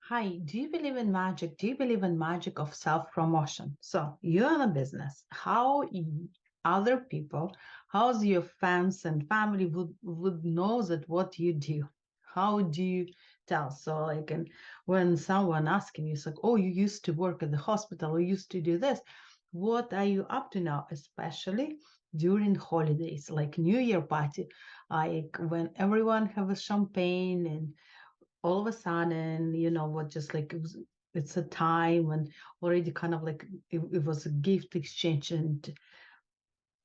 Hi, do you believe in magic? Do you believe in magic of self-promotion? So you're in a business. Other people, how's your fans and family would know that what you do? How do you tell? So like, and when someone asking you, it's like, oh, you used to work at the hospital, or used to do this. What are you up to now? Especially during holidays, like New Year party, like when everyone have a champagne and all of a sudden, what, just like it's a time when already kind of like it was a gift exchange, and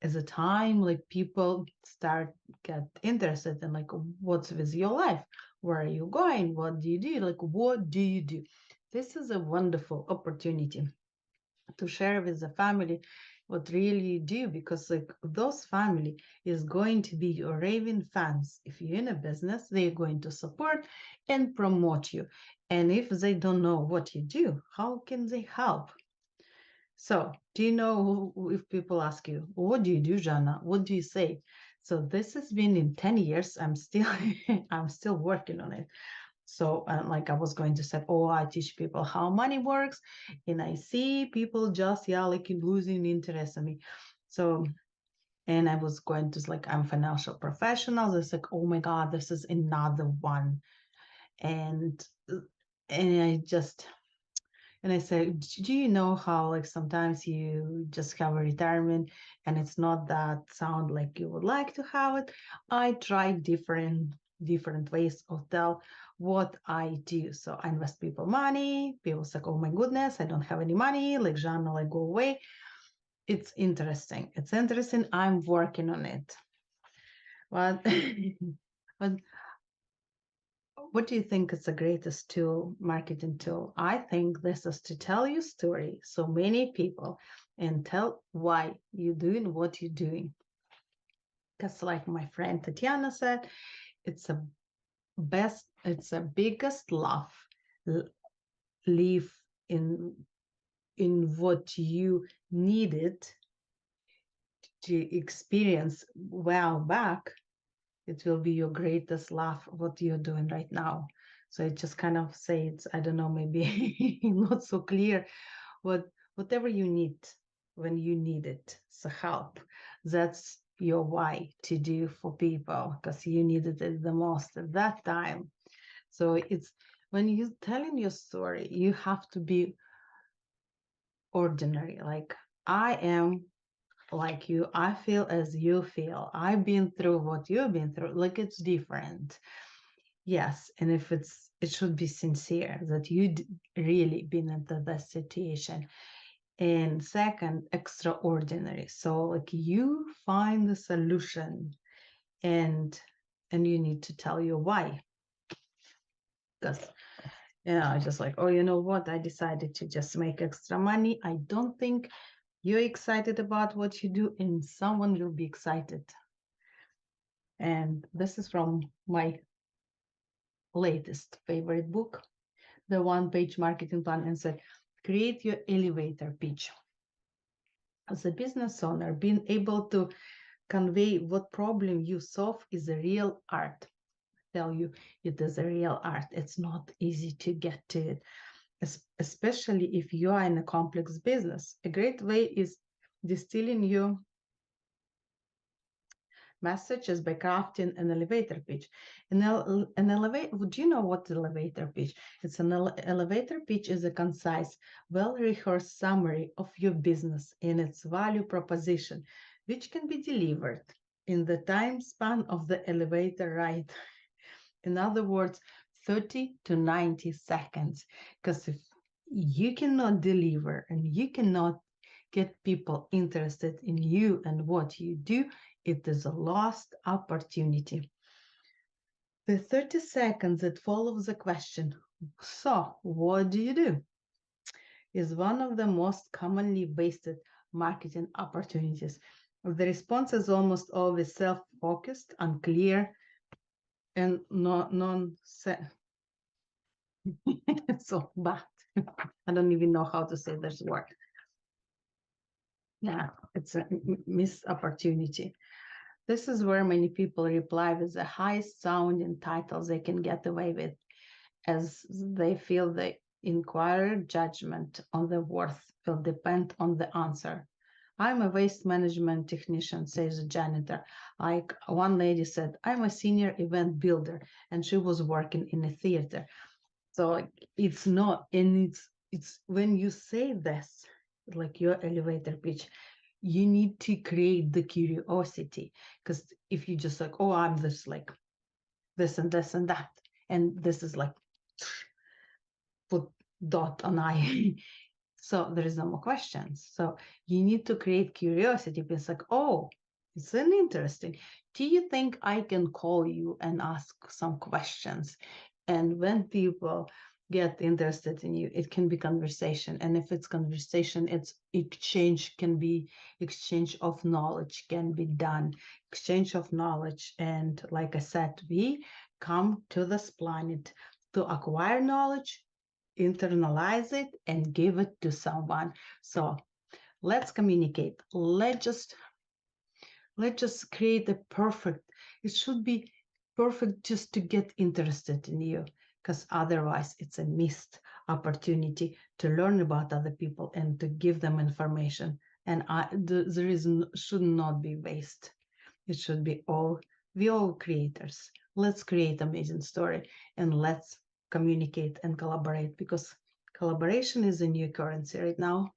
as a time like people start get interested in like what's with your life, where are you going, what do you do, like what do you do. This is a wonderful opportunity to share with the family what really you do, because like those family is going to be your raving fans. If you're in a business, they're going to support and promote you, and if they don't know what you do, how can they help? So do you know, if people ask you what do you do, Jana, what do you say? So this has been in 10 years. I'm still I'm still working on it. So, like I was going to say, oh, I teach people how money works, and I see people just, yeah, like losing interest in me. So, and I was going to like, I'm financial professional. It's like, oh my God, this is another one. And and I just and I said, do you know how like sometimes you just have a retirement and it's not that sound like you would like to have it? I tried different ways of tell what I do. So I invest people money. People say, oh my goodness, I don't have any money. Like Jana, like go away. It's interesting. It's interesting. I'm working on it. But but what do you think is the greatest tool, marketing tool? I think this is to tell your story so many people and tell why you're doing what you're doing. Because, like my friend Tatiana said, it's a it's a biggest love live in what you needed to experience a while back. It will be your greatest laugh what you're doing right now. So it just kind of says, I don't know, maybe not so clear, what whatever you need when you need it, so help. That's your why to do for people, because you needed it the most at that time. So it's when you're telling your story, you have to be ordinary. Like, I am like you, I feel as you feel, I've been through what you've been through, like it's different. Yes, and if it should be sincere that you really been into that situation. And second, extraordinary. So like you find the solution, and you need to tell you why. Because just like, oh, you know what? I decided to just make extra money. I don't think you're excited about what you do, and someone will be excited. And this is from my latest favorite book, the one page marketing plan, and said, create your elevator pitch. As a business owner, being able to convey what problem you solve is a real art. Tell you, it is a real art. It's not easy to get to it, especially if you are in a complex business. A great way is distilling your messages by crafting an elevator pitch. An elevator, do you know what elevator pitch? It's an elevator pitch is a concise, well-rehearsed summary of your business and its value proposition, which can be delivered in the time span of the elevator ride. In other words, 30 to 90 seconds. Because if you cannot deliver and you cannot get people interested in you and what you do, it is a lost opportunity. The 30 seconds that follows the question, so what do you do, is one of the most commonly wasted marketing opportunities. The response is almost always self-focused, unclear, and non so bad. I don't even know how to say this word. Yeah, it's a missed opportunity. This is where many people reply with the highest sounding titles they can get away with. as they feel the inquirer judgment on their worth will depend on the answer. I'm a waste management technician, says a janitor. Like one lady said, I'm a senior event builder, and she was working in a theater. So like, it's not, and it's when you say this, like your elevator pitch, you need to create the curiosity. Because if you just like, oh, I'm this like this and this and that, and this is like put dot on I. So there is no more questions. So you need to create curiosity. It's like, oh, it's an interesting. Do you think I can call you and ask some questions? And when people get interested in you, it can be conversation. And if it's conversation, it's exchange can be exchange of knowledge can be done. Exchange of knowledge. And like I said, we come to this planet to acquire knowledge, internalize it, and give it to someone. So let's communicate. Let's just create a perfect. It should be perfect just to get interested in you, because otherwise it's a missed opportunity to learn about other people and to give them information. And the reason should not be waste. It should be all, we all creators. Let's create amazing story, and let's communicate and collaborate, because collaboration is a new currency right now.